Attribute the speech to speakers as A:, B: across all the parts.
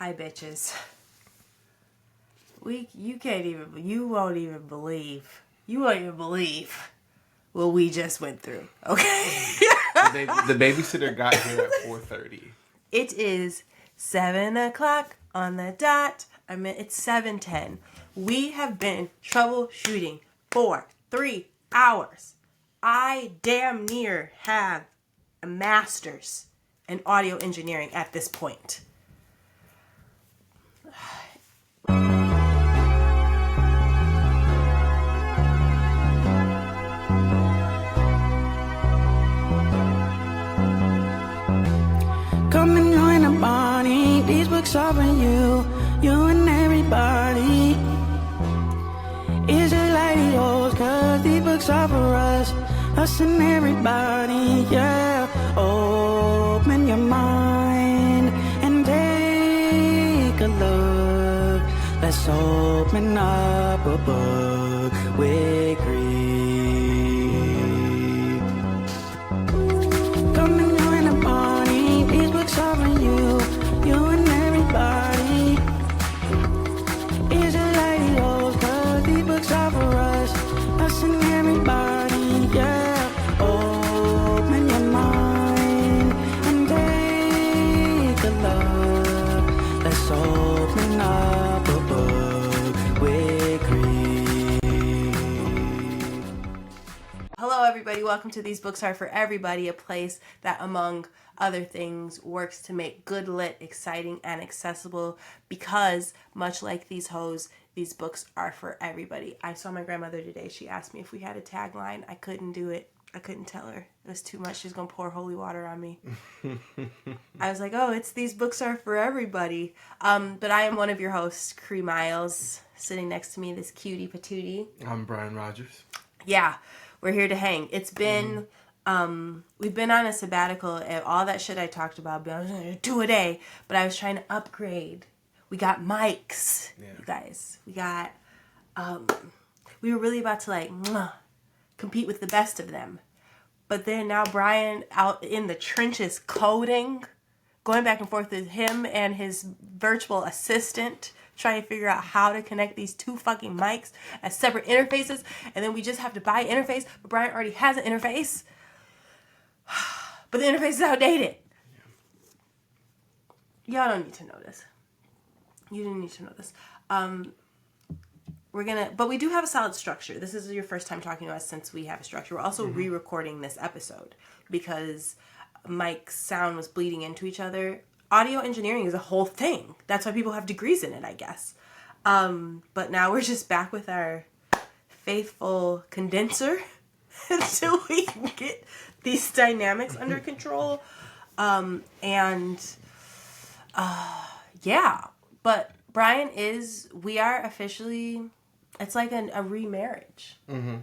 A: Hi, bitches. You won't even believe what we just went through. Okay.
B: The babysitter got here at 4:30.
A: It is 7:00 on the dot. It's 7:10. We have been troubleshooting for 3 hours. I damn near have a master's in audio engineering at this point.
C: Come and join the party. These books are for you, you and everybody. It's just like the old, cause these books are for us and everybody, yeah. Open your mind and take a look. Let's open up a book with grief. Come and join the party. These books are for you, you and everybody. It's just like the old, cause these books are for us and everybody, yeah. Open your mind and take a look. Let's open up a book with grief.
A: Hello, everybody. Welcome to These Books Are For Everybody, a place that, among other things, works to make good lit, exciting, and accessible because, much like these hoes, these books are for everybody. I saw my grandmother today. She asked me if we had a tagline. I couldn't do it. I couldn't tell her. It was too much. She's going to pour holy water on me. I was like, oh, it's These Books Are For Everybody. But I am one of your hosts, Cree Miles. Sitting next to me, this cutie patootie.
B: I'm Brian Rogers.
A: Yeah, we're here to hang. It's been... we've been on a sabbatical, and all that shit I talked about, I was going to do a day, but I was trying to upgrade. We got mics, you guys. We got, we were really about to compete with the best of them. But then now Brian out in the trenches coding, going back and forth with him and his virtual assistant, trying to figure out how to connect these two fucking mics as separate interfaces. And then we just have to buy an interface, but Brian already has an interface. But the interface is outdated. Y'all don't need to know this. You didn't need to know this. But we do have a solid structure. This is your first time talking to us since we have a structure. We're also re-recording this episode because Mike's sound was bleeding into each other. Audio engineering is a whole thing. That's why people have degrees in it, I guess. But now we're just back with our faithful condenser until we can get these dynamics under control. Yeah. But Brian we are officially, it's like a remarriage. Mm-hmm.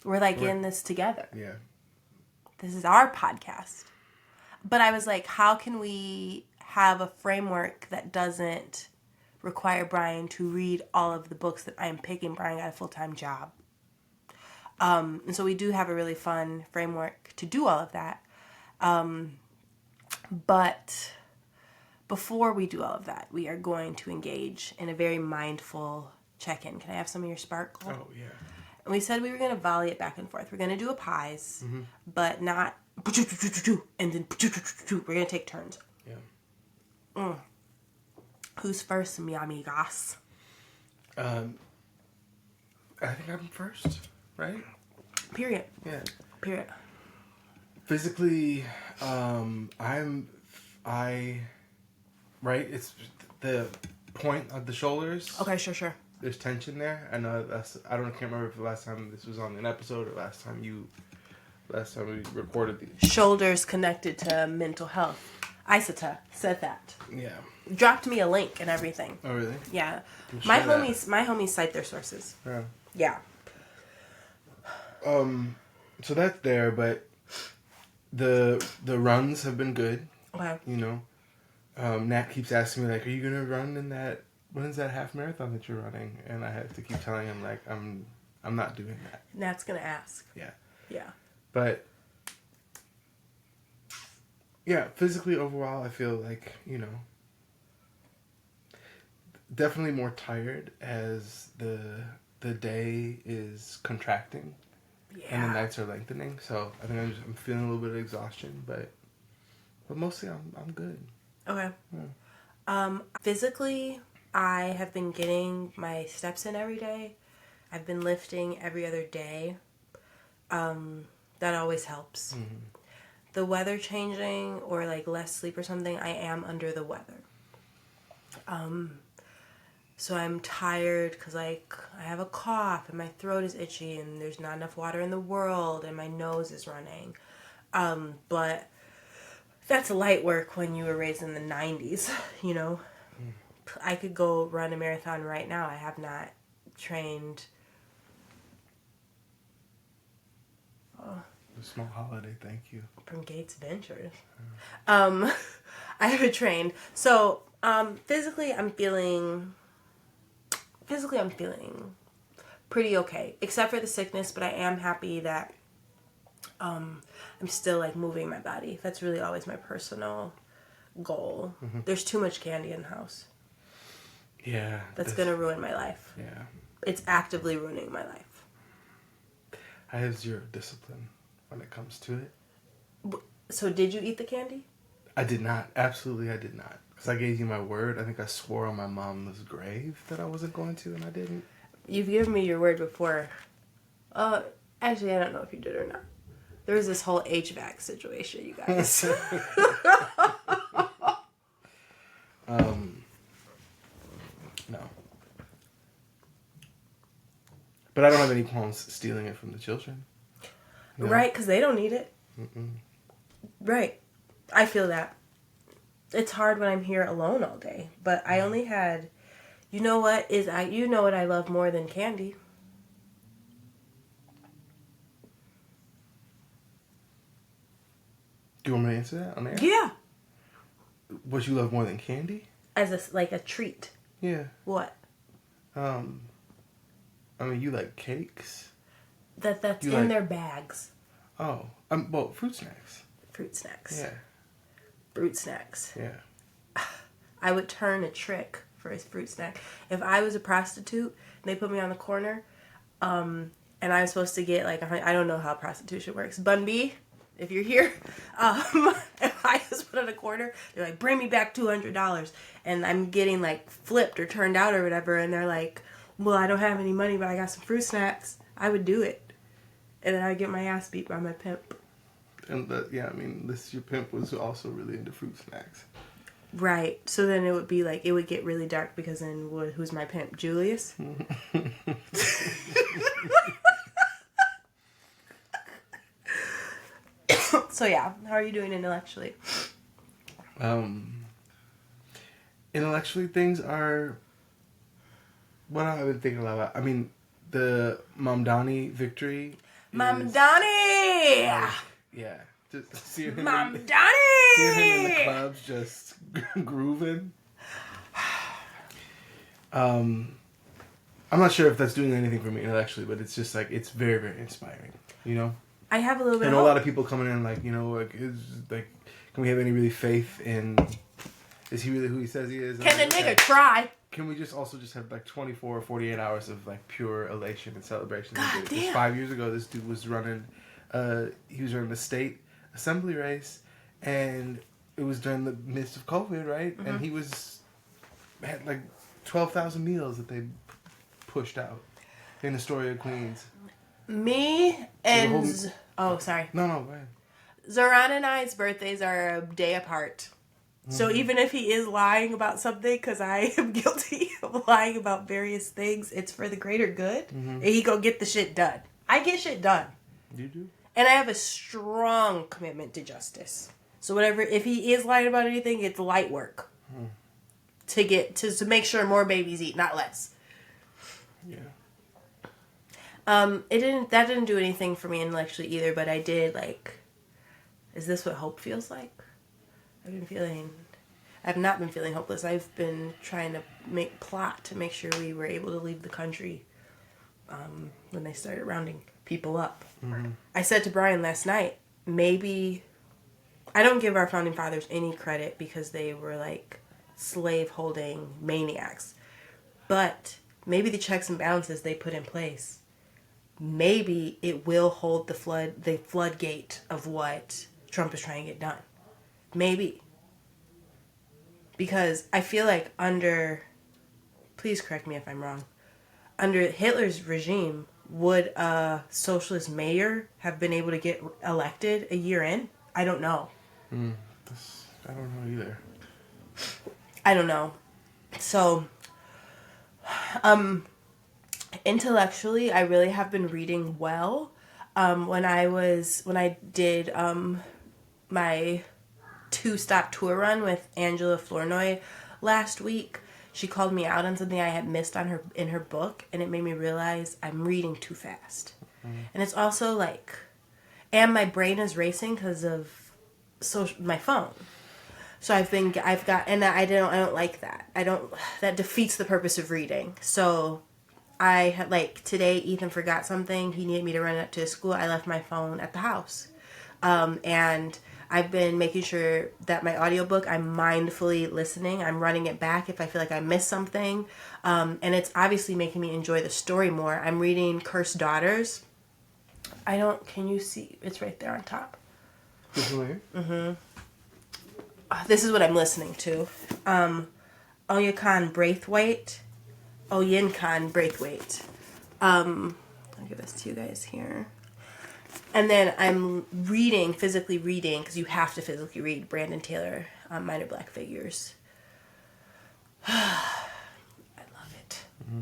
A: We're in this together.
B: Yeah.
A: This is our podcast. But I was like, how can we have a framework that doesn't require Brian to read all of the books that I am picking? Brian got a full-time job. And so we do have a really fun framework to do all of that. But before we do all of that, we are going to engage in a very mindful check-in. Can I have some of your sparkle?
B: Oh, yeah.
A: And we said we were going to volley it back and forth. We're going to do a pies, but not... And then... We're going to take turns.
B: Yeah.
A: Who's first, mi amigas?
B: I think I'm first, right?
A: Period.
B: Yeah.
A: Period.
B: Physically, right? It's the point of the shoulders.
A: Okay, sure.
B: There's tension there. I know can't remember if the last time this was on an episode or last time we recorded these. Shoulders
A: connected to mental health. Isata said that.
B: Yeah.
A: Dropped me a link and everything.
B: Oh, really?
A: Yeah. My homies cite their sources.
B: Yeah.
A: Yeah.
B: So that's there, but the runs have been good.
A: Okay.
B: You know, Nat keeps asking me are you gonna run in that? When is that half marathon that you're running? And I have to keep telling him I'm not doing that.
A: Nat's gonna ask.
B: Yeah.
A: Yeah.
B: But yeah, physically overall, I feel definitely more tired as the day is contracting. Yeah. And the nights are lengthening. So I think I'm feeling a little bit of exhaustion, but mostly I'm good.
A: Okay. Yeah. Physically, I have been getting my steps in every day. I've been lifting every other day. That always helps. Mm-hmm. The weather changing or like less sleep or something, I am under the weather. So I'm tired because like I have a cough and my throat is itchy and there's not enough water in the world and my nose is running. But that's light work when you were raised in the 90s, you know. I could go run a marathon right now. I have not trained.
B: A small holiday, thank you.
A: From Gates Ventures. I haven't trained. So, physically I'm feeling pretty okay. Except for the sickness, but I am happy that I'm still like moving my body. That's really always my personal goal. Mm-hmm. There's too much candy in the house.
B: Yeah.
A: That's gonna ruin my life.
B: Yeah.
A: It's actively ruining my life.
B: I have zero discipline when it comes to it.
A: So did you eat the candy?
B: I did not. Absolutely I did not. Because I gave you my word. I think I swore on my mom's grave that I wasn't going to, and I didn't.
A: You've given me your word before. Actually, I don't know if you did or not. There was this whole HVAC situation, you guys.
B: No. But I don't have any qualms stealing it from the children.
A: You know? Right, because they don't need it. Mm-mm. Right. I feel that. It's hard when I'm here alone all day. But I only had... You know what I love more than candy?
B: Do you want me to answer that on air?
A: Yeah.
B: What you love more than candy?
A: As a treat.
B: Yeah.
A: What?
B: I mean, you like cakes?
A: That's in their bags.
B: Oh. Well, fruit snacks.
A: Fruit snacks.
B: Yeah.
A: Fruit snacks.
B: Yeah.
A: I would turn a trick for a fruit snack. If I was a prostitute and they put me on the corner, and I was supposed to get like I don't know how prostitution works. Bun B, if you're here, if I was put on a corner, they're like, bring me back $200, and I'm getting like flipped or turned out or whatever, and they're like, well, I don't have any money, but I got some fruit snacks. I would do it, and then I'd get my ass beat by my pimp.
B: And your pimp was also really into fruit snacks.
A: Right. So then it would be like, it would get really dark because then who's my pimp? Julius? So yeah, how are you doing intellectually?
B: Intellectually, things are what I've been thinking about. I mean, the Mamdani victory.
A: Mamdani!
B: Yeah. Just seeing him
A: Mamdani!
B: Seeing him in the clubs just grooving. I'm not sure if that's doing anything for me intellectually, but it's just like, it's very, very inspiring, you know?
A: I have a little bit
B: of hope. A lot of people coming in like, you know, like, can we have any really faith in, is he really who he says he is?
A: Can the nigga try?
B: Can we just have like 24 or 48 hours of like pure elation and celebration?
A: God damn.
B: 5 years ago, this dude was running, he was running the state assembly race, and it was during the midst of COVID, right? Mm-hmm. And he had like 12,000 meals that they pushed out in Astoria, Queens.
A: Me and... Oh, sorry.
B: No, go ahead.
A: Zoran and I's birthdays are a day apart. Mm-hmm. So even if he is lying about something, because I am guilty of lying about various things, it's for the greater good. Mm-hmm. And he go get the shit done. I get shit done.
B: You do?
A: And I have a strong commitment to justice. So if he is lying about anything, it's light work. To get to make sure more babies eat, not less.
B: Yeah.
A: That didn't do anything for me intellectually either, but I did is this what hope feels like? I've not been feeling hopeless. I've been trying to plot to make sure we were able to leave the country when they started rounding people up. Mm-hmm. I said to Brian last night, maybe I don't give our founding fathers any credit because they were like slave holding maniacs. But maybe the checks and balances they put in place, maybe it will hold the floodgate of what Trump is trying to get done. Maybe. Because I feel like please correct me if I'm wrong, under Hitler's regime, would a socialist mayor have been able to get elected a year in? I don't know.
B: I don't know either.
A: I don't know. So, intellectually, I really have been reading well. When I did my 2-stop tour run with Angela Flournoy last week, she called me out on something I had missed in her book, and it made me realize I'm reading too fast. And it's also like, and my brain is racing because of my phone. So I don't like that. That defeats the purpose of reading. So I had, like, today Ethan forgot something. He needed me to run up to his school. I left my phone at the house. And I've been making sure that my audiobook, I'm mindfully listening. I'm running it back if I feel like I missed something. And it's obviously making me enjoy the story more. I'm reading Cursed Daughters. Can you see? It's right there on top.
B: This one here?
A: Mm-hmm. This is what I'm listening to. Oyinkan Braithwaite. I'll give this to you guys here. And then I'm physically reading, because you have to physically read Brandon Taylor, Minor Black Figures. I love it. Mm-hmm.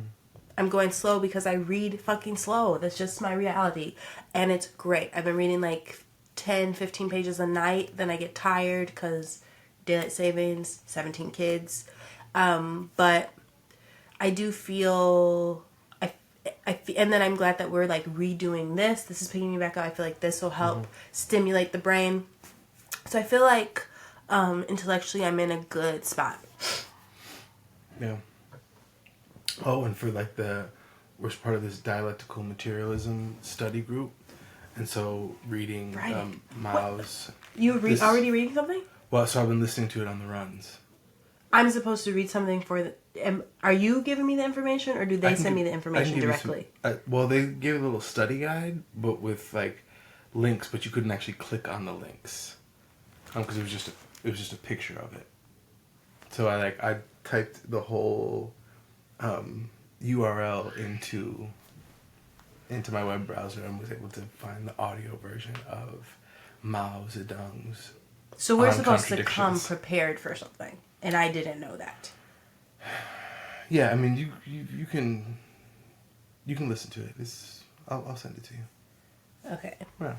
A: I'm going slow because I read fucking slow. That's just my reality. And it's great. I've been reading like 10, 15 pages a night. Then I get tired because daylight savings, 17 kids. But I do feel... and then I'm glad that we're like redoing this. This is picking me back up. I feel like this will help stimulate the brain. So I feel like intellectually I'm in a good spot.
B: Yeah. Oh, and for like we're part of this dialectical materialism study group, and so reading Mao's.
A: You already reading something?
B: Well, so I've been listening to it on the runs.
A: I'm supposed to read something are you giving me the information, or do they send me the information directly?
B: Well, they gave a little study guide, but with like links, but you couldn't actually click on the links, because it was just a picture of it. So I typed the whole URL into my web browser and was able to find the audio version of Mao Zedong's.
A: So we're supposed to come prepared for something, and I didn't know that.
B: Yeah, I mean, you can listen to it. I'll send it to you.
A: Okay.
B: Yeah.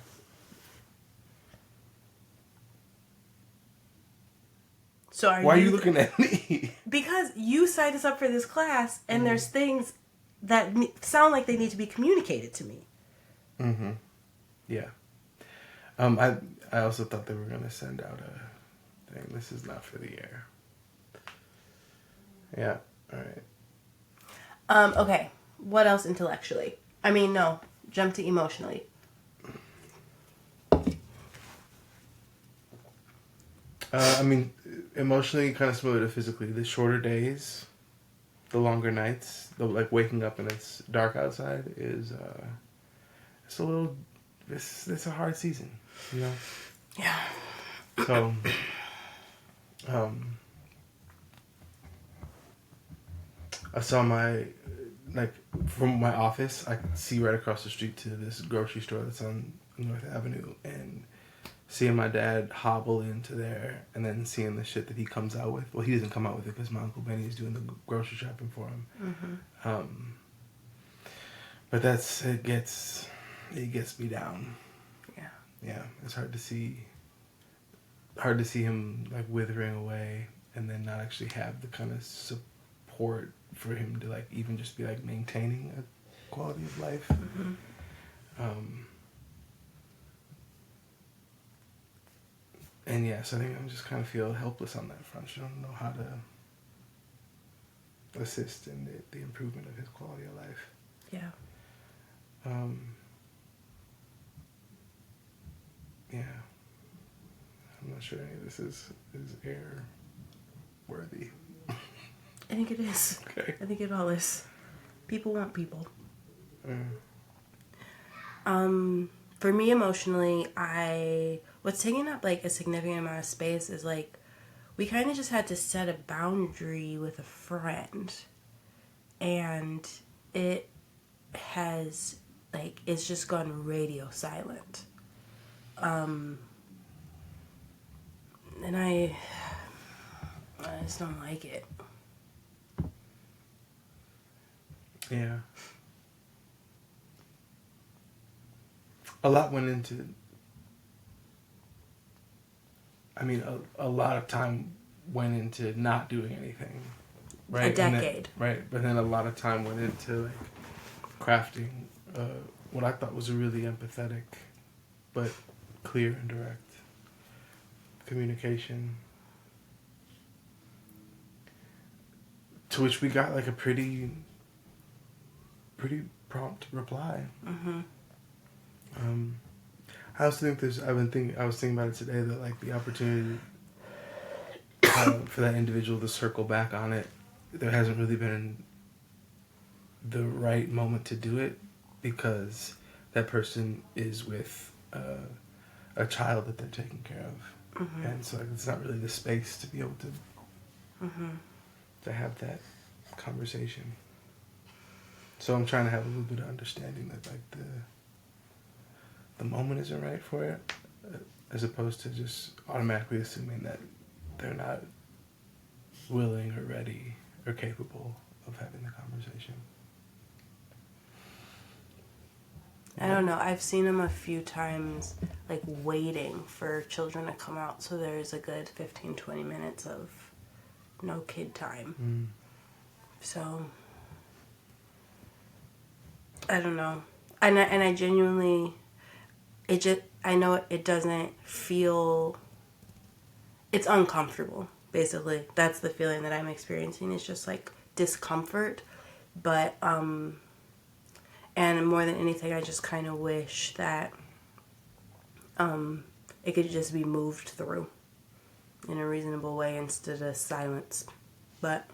A: So
B: why are you looking at me?
A: Because you signed us up for this class, and there's things that sound like they need to be communicated to me.
B: Mm-hmm. Yeah. I also thought they were going to send out a thing. This is not for the air. Yeah. All right.
A: Okay. What else intellectually? I mean, no. Jump to emotionally.
B: I mean, emotionally, kind of similar to physically. The shorter days, the longer nights, the like waking up and it's dark outside is it's a little. It's a hard season, you know.
A: Yeah.
B: So, I saw from my office, I could see right across the street to this grocery store that's on North Avenue, and seeing my dad hobble into there, and then seeing the shit that he comes out with. Well, he doesn't come out with it because my Uncle Benny is doing the grocery shopping for him. Mm-hmm. But it gets me down.
A: Yeah.
B: Yeah, it's hard to see him like withering away, and then not actually have the kind of support for him to like even just be like maintaining a quality of life. Mm-hmm. And yes, I think I'm just kind of feel helpless on that front. I don't know how to assist in the improvement of his quality of life.
A: Yeah.
B: Yeah. I'm not sure any of this is air worthy.
A: I think it is.
B: Okay.
A: I think it all is. People want people. For me emotionally, what's taking up like a significant amount of space is like we kind of just had to set a boundary with a friend, and it has like it's just gone radio silent. And I just don't like it.
B: Yeah. A lot went into, I mean, a lot of time went into not doing anything. Right?
A: A decade.
B: Right. But then a lot of time went into like crafting what I thought was a really empathetic but clear and direct communication. To which we got like a pretty prompt reply.
A: Mm-hmm.
B: I also think I was thinking about it today that like the opportunity for that individual to circle back on it, there hasn't really been the right moment to do it because that person is with a child that they're taking care of. Mm-hmm. And so like, it's not really the space to be able to to have that conversation. So I'm trying to have a little bit of understanding that like the moment isn't right for it, as opposed to just automatically assuming that they're not willing or ready or capable of having the conversation.
A: I don't know. I've seen them a few times, like, waiting for children to come out, so there's a good 15, 20 minutes of no kid time. Mm. So, I don't know. And I genuinely, I know it doesn't feel, it's uncomfortable, basically. That's the feeling that I'm experiencing. It's just, like, discomfort. But, and more than anything, I just kind of wish that it could just be moved through in a reasonable way instead of silence. But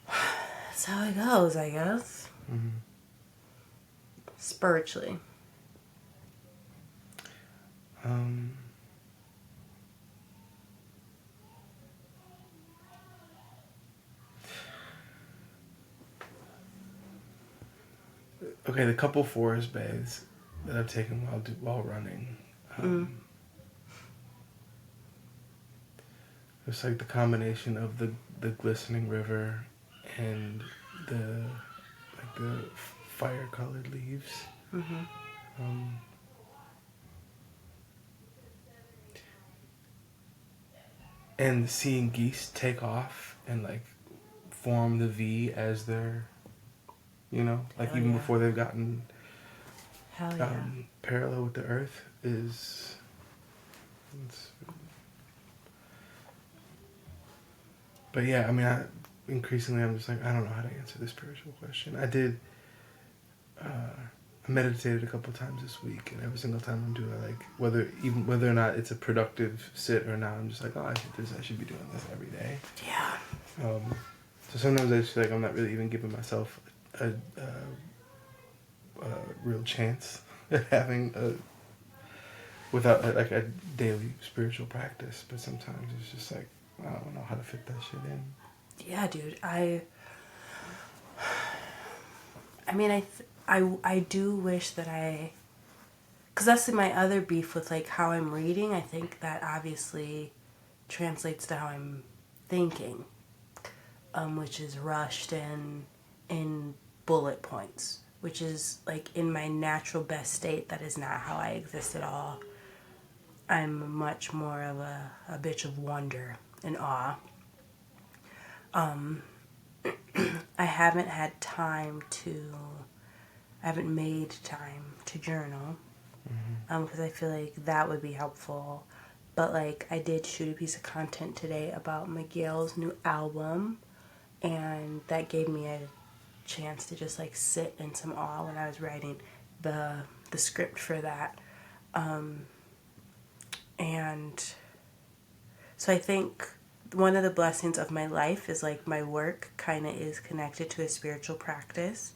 A: that's how it goes, I guess. Mm-hmm. Spiritually.
B: Okay, the couple forest baths that I've taken while running. It's like the combination of the glistening river and the fire colored leaves. Mm-hmm. And seeing geese take off and like form the V as they're, like even before they've gotten parallel with the earth is. But yeah, I mean, increasingly I'm just like, I don't know how to answer this spiritual question. I did. I meditated a couple times this week, and every single time I'm doing it, like whether or not it's a productive sit or not, I'm just like, I should be doing this every day.
A: Yeah.
B: So sometimes I just feel like I'm not really even giving myself a real chance at having without like a daily spiritual practice. But sometimes it's just like I don't know how to fit that shit in.
A: Yeah, dude. I mean, I do wish that because that's my other beef with like how I'm reading. I think that obviously translates to how I'm thinking, which is rushed and in bullet points, which is like in my natural best state. That is not how I exist at all. I'm much more of a bitch of wonder and awe. I haven't made time to journal, because I feel like that would be helpful. But like I did shoot a piece of content today about Miguel's new album, and that gave me a chance to just like sit in some awe when I was writing the script for that. And so I think one of the blessings of my life is like my work kind of is connected to a spiritual practice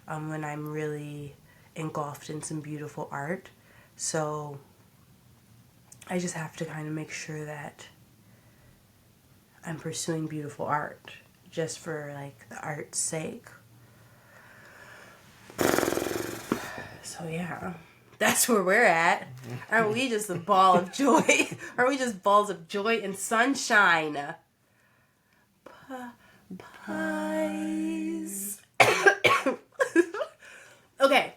A: when I'm really engulfed in some beautiful art. So I just have to kind of make sure that I'm pursuing beautiful art just for like the art's sake. So yeah, that's where we're at. Aren't we just a ball of joy? Aren't we just balls of joy and sunshine? Pies. Okay,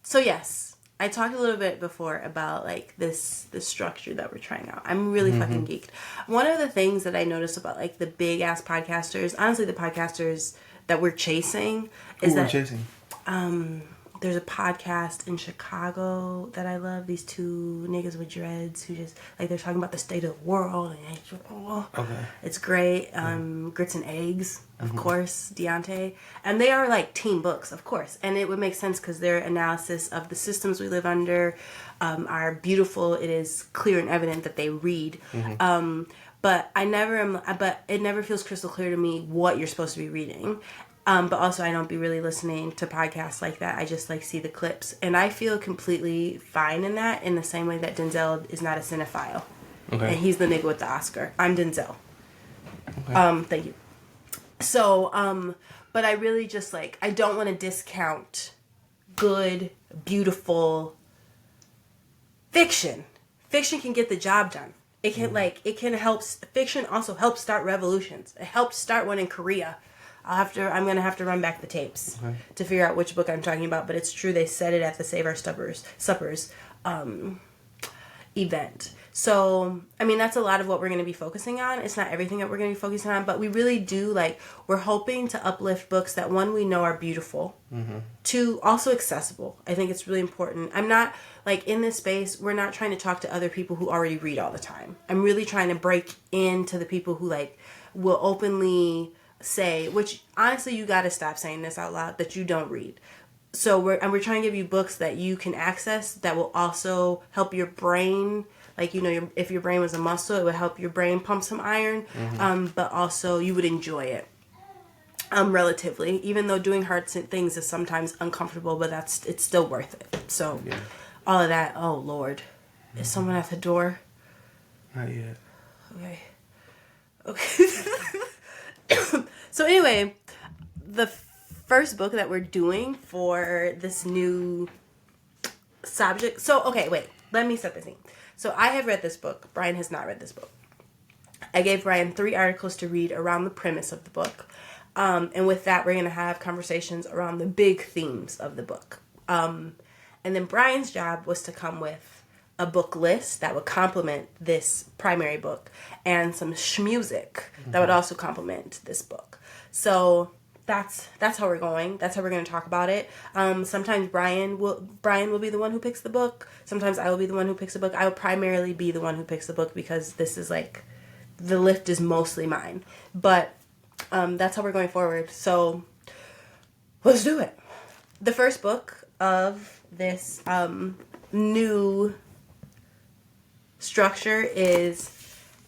A: so yes, I talked a little bit before about like the structure that we're trying out. I'm really fucking geeked. One of the things that I noticed about like the big ass podcasters, honestly, the podcasters that we're chasing, is that
B: chasing?
A: There's a podcast in Chicago that I love. These two niggas with dreads who just like they're talking about the state of the world and
B: Okay.
A: it's great. Grits and Eggs, of course, Deontay, and they are like teen books, of course, and it would make sense because their analysis of the systems we live under are beautiful. It is clear and evident that they read. But I never am. But it never feels crystal clear to me what you're supposed to be reading. But also, I don't be really listening to podcasts like that. I just like see the clips, and I feel completely fine in that. In the same way that Denzel is not a cinephile, and he's the nigga with the Oscar. I'm Denzel. Okay. Thank you. So, but I really just like I don't want to discount good, beautiful fiction. Fiction can get the job done. It can it can help. Fiction also helps start revolutions. It helped start one in Korea. I'm gonna have to run back the tapes to figure out which book I'm talking about. But it's true they said it at the Save Our Suppers event. So I mean that's a lot of what we're gonna be focusing on. It's not everything that we're gonna be focusing on, but we really do we're hoping to uplift books that one we know are beautiful, two also accessible. I think it's really important. I'm not in this space. We're not trying to talk to other people who already read all the time. I'm really trying to break into the people who will openly say, which honestly you got to stop saying this out loud, that you don't read. So we're trying to give you books that you can access that will also help your brain, if your brain was a muscle, it would help your brain pump some iron, but also you would enjoy it relatively, even though doing hard things is sometimes uncomfortable, but it's still worth it. So all of that. Oh Lord, is someone at the door?
B: Not yet.
A: Okay. So anyway, the first book that we're doing for this new subject. So, okay, wait. Let me set the scene. So I have read this book. Brian has not read this book. I gave Brian 3 articles to read around the premise of the book. And with that, we're going to have conversations around the big themes of the book. And then Brian's job was to come with a book list that would complement this primary book and some shmusic that would also complement this book. So that's how we're going. That's how we're going to talk about it. Sometimes Brian will be the one who picks the book. Sometimes I will be the one who picks the book. I will primarily be the one who picks the book because this is the lift is mostly mine. But that's how we're going forward. So let's do it. The first book of this new structure is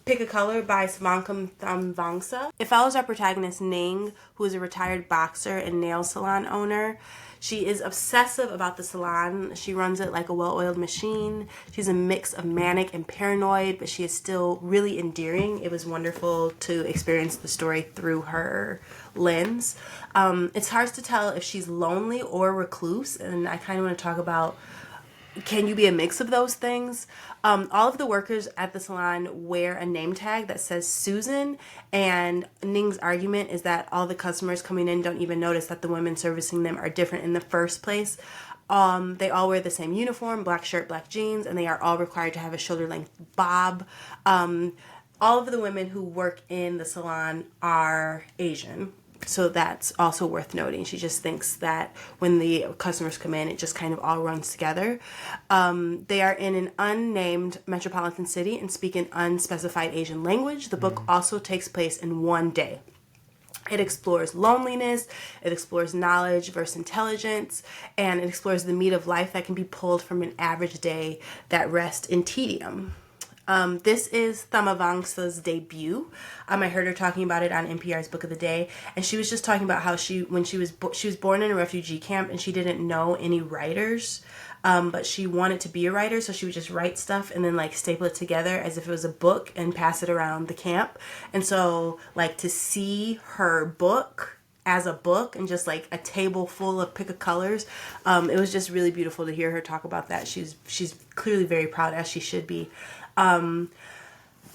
A: Pick a Color by Souvankham Thammavongsa. It follows our protagonist Ning, who is a retired boxer and nail salon owner. She is obsessive about the salon. She runs it like a well-oiled machine. She's a mix of manic and paranoid, but she is still really endearing. It was wonderful to experience the story through her lens. It's hard to tell if she's lonely or recluse, and I kind of want to talk about, can you be a mix of those things? All of the workers at the salon wear a name tag that says Susan, and Ning's argument is that all the customers coming in don't even notice that the women servicing them are different in the first place. They all wear the same uniform, black shirt, black jeans, and they are all required to have a shoulder-length bob. All of the women who work in the salon are Asian. So that's also worth noting. She just thinks that when the customers come in, it just kind of all runs together. They are in an unnamed metropolitan city and speak an unspecified Asian language. The book also takes place in one day. It explores loneliness, it explores knowledge versus intelligence, and it explores the meat of life that can be pulled from an average day that rests in tedium. This is Thammavongsa's debut. I heard her talking about it on NPR's Book of the Day, and she was just talking about how she was born in a refugee camp and she didn't know any writers, but she wanted to be a writer, so she would just write stuff and then like staple it together as if it was a book and pass it around the camp. And so like to see her book as a book and just like a table full of pick of colors, it was just really beautiful to hear her talk about that. She's clearly very proud, as she should be.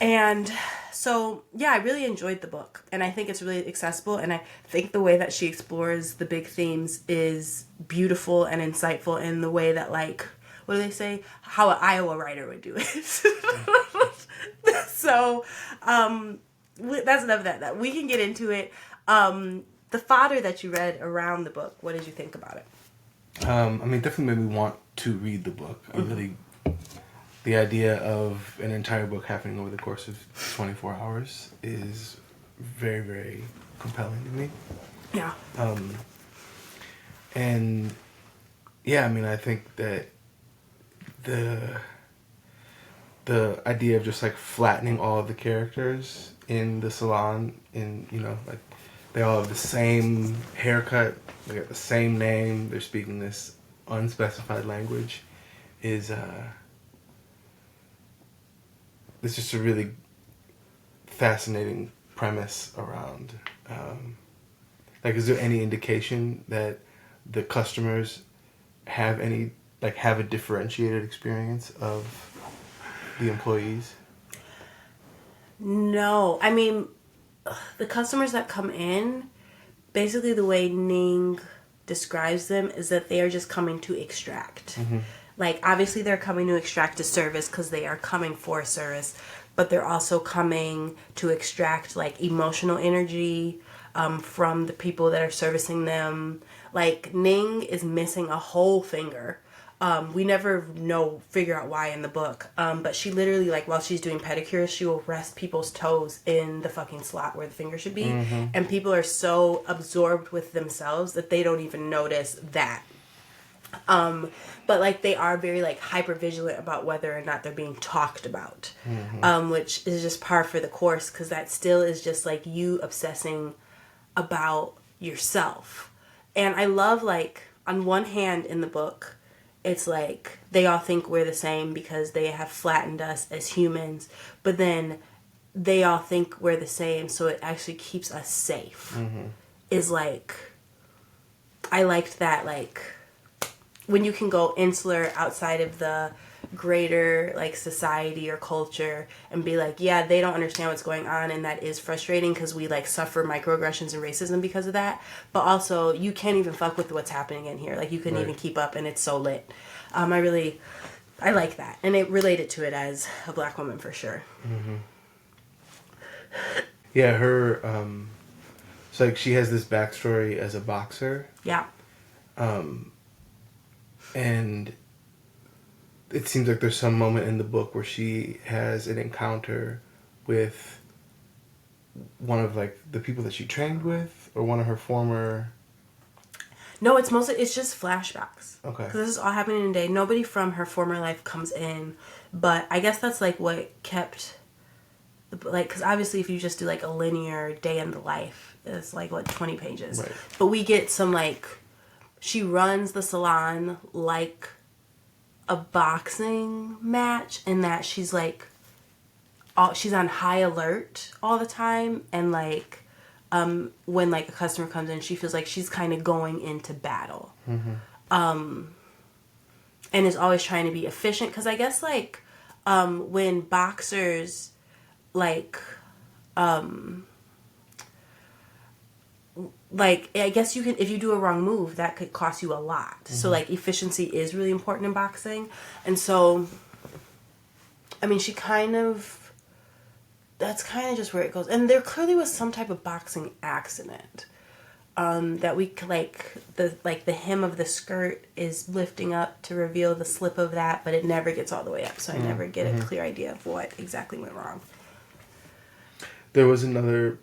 A: And so, yeah, I really enjoyed the book, and I think it's really accessible, and I think the way that she explores the big themes is beautiful and insightful in the way that, like, what do they say? How an Iowa writer would do it. So, that's enough of that. We can get into it. The fodder that you read around the book, what did you think about it?
B: Definitely made me want to read the book. The idea of an entire book happening over the course of 24 hours is very, very compelling to me.
A: Yeah.
B: And yeah, I think that the idea of just like flattening all of the characters in the salon, like they all have the same haircut, they got the same name, they're speaking this unspecified language, is it's just a really fascinating premise around, is there any indication that the customers have a differentiated experience of the employees?
A: No. The customers that come in, basically the way Ning describes them is that they are just coming to extract. Mm-hmm. Like, obviously they're coming to extract a service because they are coming for a service, but they're also coming to extract, like, emotional energy from the people that are servicing them. Like, Ning is missing a whole finger. We never figure out why in the book. But she literally, like, while she's doing pedicures, she will rest people's toes in the fucking slot where the finger should be. Mm-hmm. And people are so absorbed with themselves that they don't even notice that. But like they are very like hyper vigilant about whether or not they're being talked about, mm-hmm. Which is just par for the course, because that still is just like you obsessing about yourself. And I love, like, on one hand in the book, it's like they all think we're the same because they have flattened us as humans, but then they all think we're the same, so it actually keeps us safe. Mm-hmm. Is like, I liked that, like, when you can go insular outside of the greater, like, society or culture and be like, yeah, they don't understand what's going on, and that is frustrating because we, like, suffer microaggressions and racism because of that, but also you can't even fuck with what's happening in here. Like, you couldn't even keep up, and it's so lit. I like that, and it related to it as a black woman for sure.
B: Mm-hmm. Yeah, her, it's like she has this backstory as a boxer.
A: Yeah.
B: And it seems like there's some moment in the book where she has an encounter with one of, like, the people that she trained with, or one of her former...
A: No, it's just flashbacks.
B: Okay.
A: Because this is all happening in a day. Nobody from her former life comes in, but I guess that's, like, what kept... because obviously if you just do, like, a linear day in the life, it's, like, 20 pages.
B: Right.
A: But we get some, like... She runs the salon like a boxing match, in that she's like, she's on high alert all the time, and like, when like a customer comes in, she feels like she's kind of going into battle, mm-hmm. And is always trying to be efficient, because I guess like, when boxers like I guess you can, if you do a wrong move, that could cost you a lot. Mm-hmm. So, like, efficiency is really important in boxing. And so, she that's kind of just where it goes. And there clearly was some type of boxing accident. That we, like, the hem of the skirt is lifting up to reveal the slip of that, but it never gets all the way up. So I never get a clear idea of what exactly went wrong.
B: There was another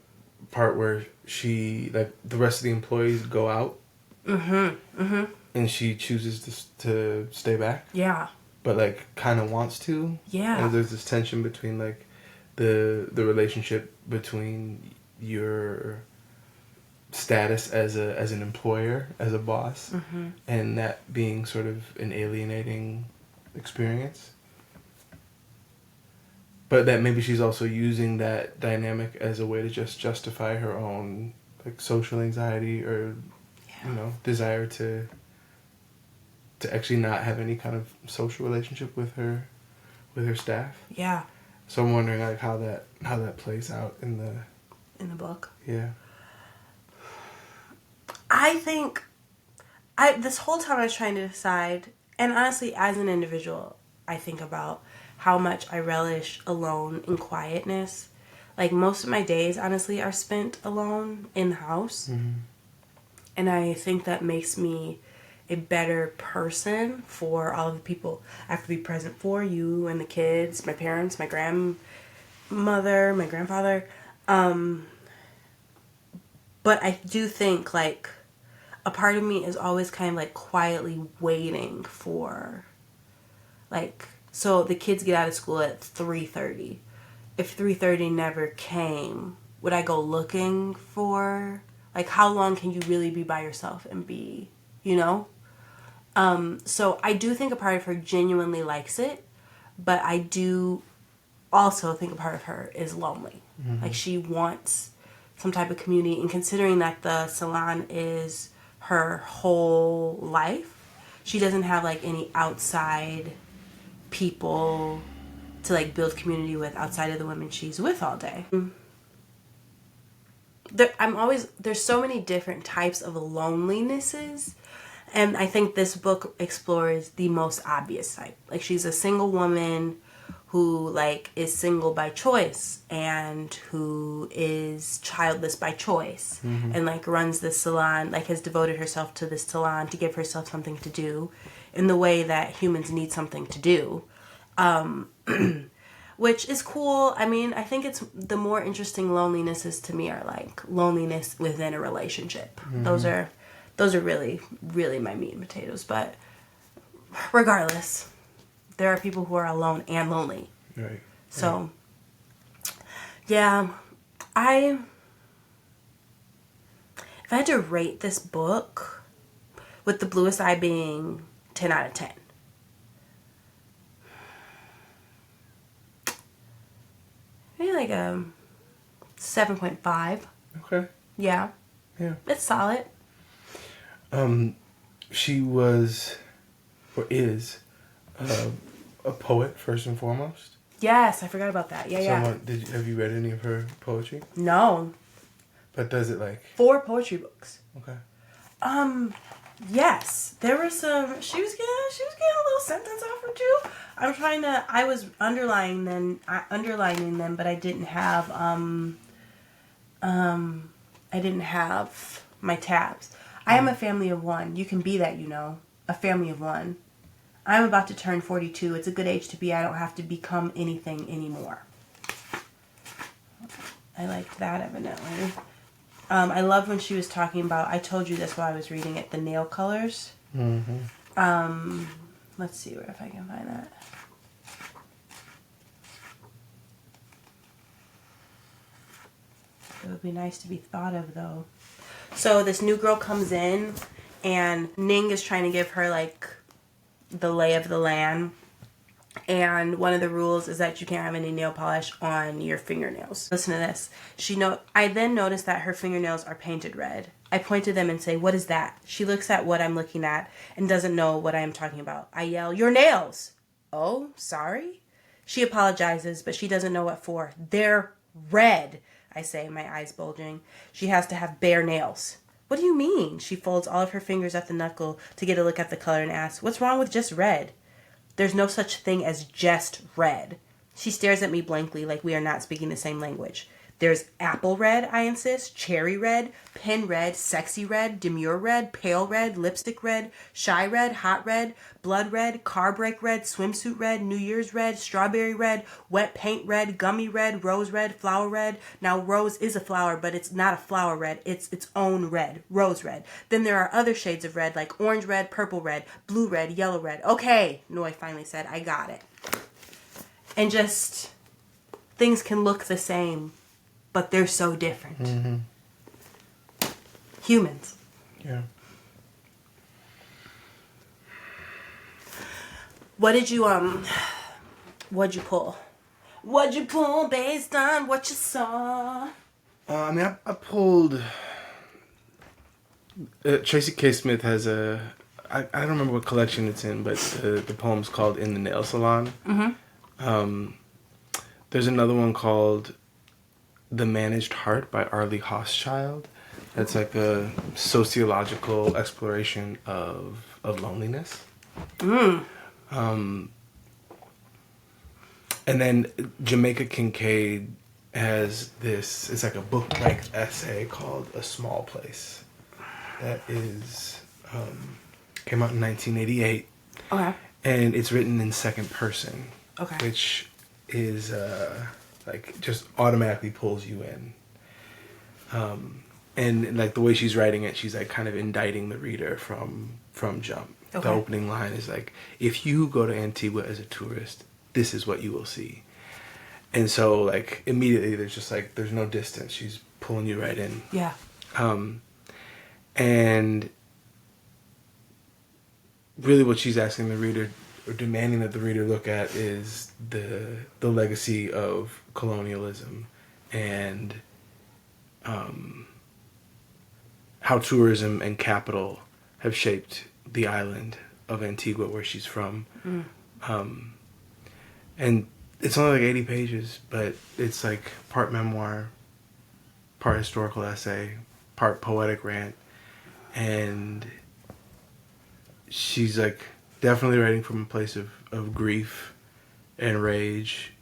B: part where she, like, the rest of the employees go out, and she chooses to stay back.
A: Yeah.
B: but like kind of wants to.
A: Yeah.
B: And there's this tension between like the relationship between your status as an employer, as a boss, and that being sort of an alienating experience. But that maybe she's also using that dynamic as a way to just justify her own like social anxiety or desire to actually not have any kind of social relationship with her staff.
A: Yeah.
B: So I'm wondering like how that plays out in the
A: book.
B: Yeah.
A: I think this whole time I was trying to decide, and honestly as an individual, I think about how much I relish alone in quietness. Like most of my days honestly are spent alone in the house. And I think that makes me a better person for all of the people I have to be present for, you and the kids, my parents, my grandmother, my grandfather. But I do think like a part of me is always kind of like quietly waiting for like, so the kids get out of school at 3:30. If 3:30 never came, would I go looking for, like, how long can you really be by yourself and be, So I do think a part of her genuinely likes it, but I do also think a part of her is lonely. Like she wants some type of community, and considering that the salon is her whole life, she doesn't have like any outside people to like build community with outside of the women she's with all day. There's so many different types of lonelinesses, and I think this book explores the most obvious type. Like she's a single woman who like is single by choice and who is childless by choice, and like runs this salon, like has devoted herself to this salon to give herself something to do in the way that humans need something to do. Which is cool. I mean, I think it's the more interesting lonelinesses to me are like loneliness within a relationship. Those are really, really my meat and potatoes. But regardless, there are people who are alone and lonely.
B: Right.
A: So, yeah, if I had to rate this book, with The Bluest Eye being 10 out of 10. Maybe like a 7.5.
B: Okay.
A: Yeah.
B: Yeah.
A: It's solid.
B: She was, or is, a poet first and foremost.
A: Yes, I forgot about that. Yeah.
B: Have you read any of her poetry?
A: No.
B: But does it like
A: 4 poetry books.
B: Okay.
A: Yes, there were some. She was getting a little sentence off or two. I was underlining them, but I didn't have my tabs. I am a family of one. You can be that, a family of one. I'm about to turn 42. It's a good age to be. I don't have to become anything anymore. I liked that, evidently. I loved when she was talking about, I told you this while I was reading it, the nail colors. Let's see if I can find that. It would be nice to be thought of, though. So this new girl comes in, and Ning is trying to give her, like, the lay of the land. And one of the rules is that you can't have any nail polish on your fingernails. Listen to this. I then noticed that her fingernails are painted red. I point to them and say, "What is that?" She looks at what I'm looking at and doesn't know what I am talking about. I yell, "Your nails!" "Oh, sorry?" She apologizes, but she doesn't know what for. "They're red," I say, my eyes bulging. "She has to have bare nails." "What do you mean?" She folds all of her fingers at the knuckle to get a look at the color and asks, "What's wrong with just red?" "There's no such thing as just red." She stares at me blankly like we are not speaking the same language. There's apple red, I insist, cherry red, pin red, sexy red, demure red, pale red, lipstick red, shy red, hot red, blood red, car brake red, swimsuit red, New Year's red, strawberry red, wet paint red, gummy red, rose red, flower red. Now rose is a flower, but it's not a flower red. It's its own red, rose red. Then there are other shades of red like orange red, purple red, blue red, yellow red. Okay, Noy finally said, I got it. And just, things can look the same, but they're so different.
B: Mm-hmm.
A: Humans.
B: Yeah.
A: What'd you pull? What'd you pull based on what you saw?
B: I pulled... Tracy K. Smith has a... I don't remember what collection it's in, but the poem's called In the Nail Salon.
A: Mm-hmm.
B: There's another one called The Managed Heart by Arlie Hoschild. That's like a sociological exploration of lloneliness. And then Jamaica Kincaid has this, it's like a book-length essay called A Small Place. That is, came out in 1988.
A: Okay.
B: And it's written in second person.
A: Okay.
B: Which is, like, just automatically pulls you in. And, like, the way she's writing it, she's, like, kind of indicting the reader from jump.
A: Okay.
B: The opening line is, like, if you go to Antigua as a tourist, this is what you will see. And so, like, immediately there's just, like, there's no distance. She's pulling you right in.
A: Yeah.
B: And really what she's asking the reader, or demanding that the reader look at, is the legacy of colonialism and how tourism and capital have shaped the island of Antigua where she's from. And it's only like 80 pages, but it's like part memoir, part historical essay, part poetic rant. And she's like definitely writing from a place of grief and rage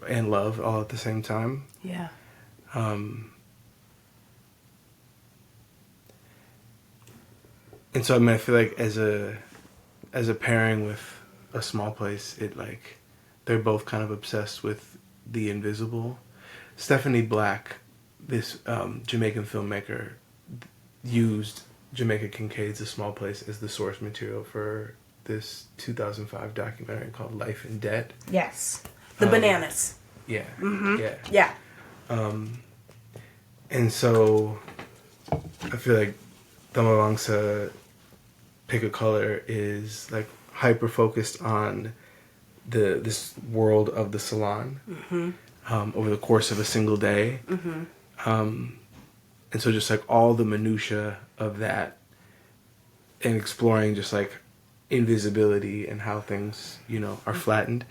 B: and love all at the same time.
A: Yeah.
B: And so I mean, I feel like as a pairing with A Small Place, it like they're both kind of obsessed with the invisible. Stephanie Black, this Jamaican filmmaker, used Jamaica Kincaid's A Small Place as the source material for this 2005 documentary called Life in Debt.
A: Yes. The bananas.
B: Yeah.
A: Mm-hmm.
B: Yeah.
A: Yeah.
B: And so I feel like Thammavongsa Pick a Color is like hyper focused on this world of the Salon over the course of a single day. And so just like all the minutia of that and exploring just like invisibility and how things, you know, are flattened.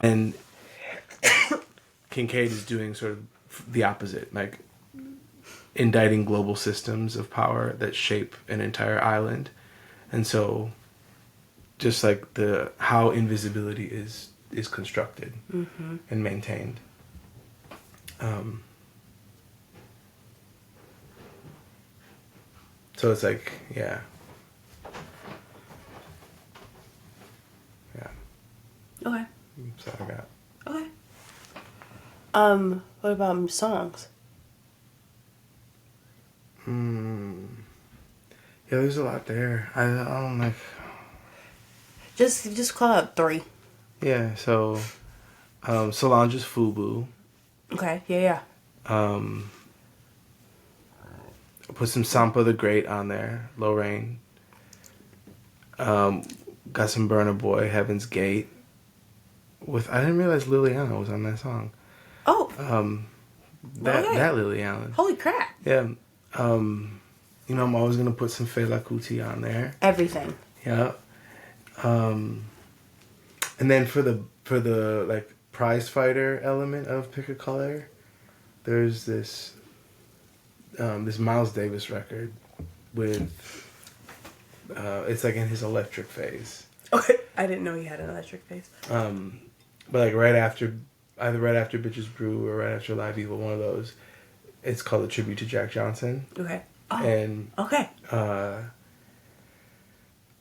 B: And Kincaid is doing sort of the opposite, like indicting global systems of power that shape an entire island. And so just like how invisibility is constructed and maintained. So it's like, yeah.
A: Okay.
B: That's all I got.
A: Okay. What about songs?
B: Yeah, there's a lot there. I don't like...
A: Just call out 3.
B: Yeah, so Solange's F.U.B.U.
A: Okay, yeah.
B: Put some Sampa the Great on there, Lorraine. Got some Burna Boy, Heaven's Gate. I didn't realize Liliana was on that song.
A: Oh.
B: That Liliana.
A: Holy crap.
B: Yeah. You know, I'm always gonna put some Fela Kuti on there.
A: Everything.
B: Yeah. And then for the like prize fighter element of Pick a Color, there's this Miles Davis record with it's like in his electric phase.
A: Okay. I didn't know he had an electric phase.
B: But like right after either right after Bitches Brew or right after Live Evil, one of those. It's called A Tribute to Jack Johnson.
A: Okay. Oh,
B: and
A: okay.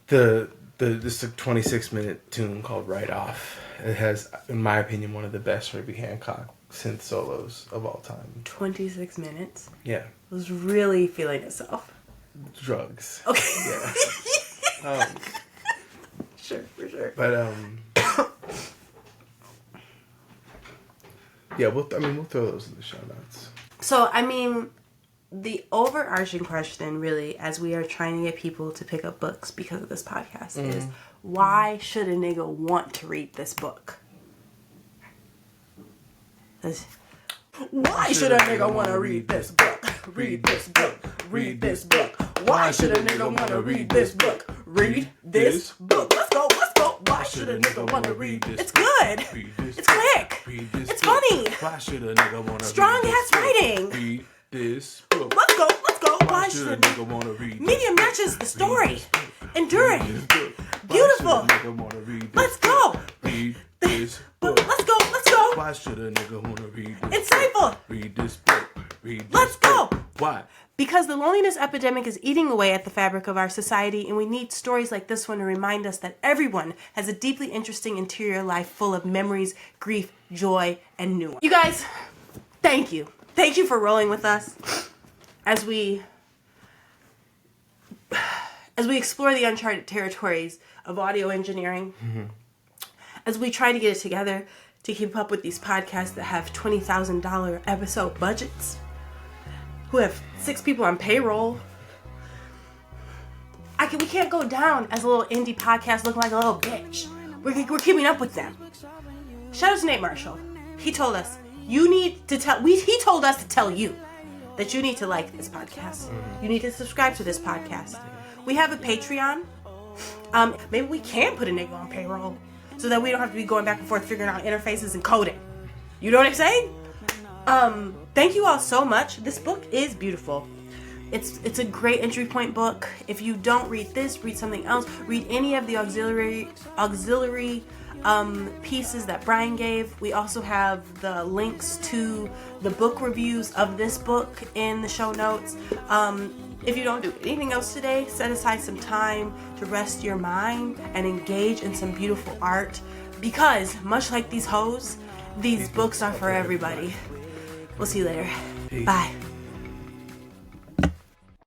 B: This 26-minute tune called Right Off. It has, in my opinion, one of the best Herbie Hancock synth solos of all time.
A: 26 minutes.
B: Yeah.
A: It was really feeling itself.
B: Drugs.
A: Okay.
B: Yeah.
A: Sure, for sure.
B: But yeah, we'll throw those in the show notes.
A: So, I mean, the overarching question, really, as we are trying to get people to pick up books because of this podcast, is why should a nigga want to read this book? Why should a nigga want to read this book? Read this book. Read this book. Why should a nigga want to read this book? Read this book. Let's go. Let's go. Why should a nigga want to read this? It's good. It's quick. It's funny.
B: Why should a nigga want to
A: strong ass writing.
B: Read this book.
A: Let's go. Let's go.
B: Why should a nigga want to read?
A: Medium matches the story. Enduring. Beautiful. Let's go.
B: Read this book.
A: Let's go. Let's go.
B: Why should a nigga want to read this?
A: Insightful.
B: Read this book. Read this
A: Let's go.
B: book. Why?
A: Because the loneliness epidemic is eating away at the fabric of our society, and we need stories like this one to remind us that everyone has a deeply interesting interior life full of memories, grief, joy, and nuance. You guys, thank you. Thank you for rolling with us as we explore the uncharted territories of audio engineering, as we try to get it together to keep up with these podcasts that have $20,000 episode budgets, who have 6 people on payroll. We can't go down as a little indie podcast looking like a little bitch. We're keeping up with them. Shout out to Nate Marshall. He told us he told us to tell you that you need to like this podcast. You need to subscribe to this podcast. We have a Patreon. Maybe we can put a nigga on payroll so that we don't have to be going back and forth figuring out interfaces and coding. You know what I'm saying? Thank you all so much. This book is beautiful. It's a great entry point book. If you don't read this, read something else. Read any of the auxiliary pieces that Brian gave. We also have the links to the book reviews of this book in the show notes. If you don't do anything else today, set aside some time to rest your mind and engage in some beautiful art, because much like these hoes, these books are for everybody. We'll see you later. Peace. Bye.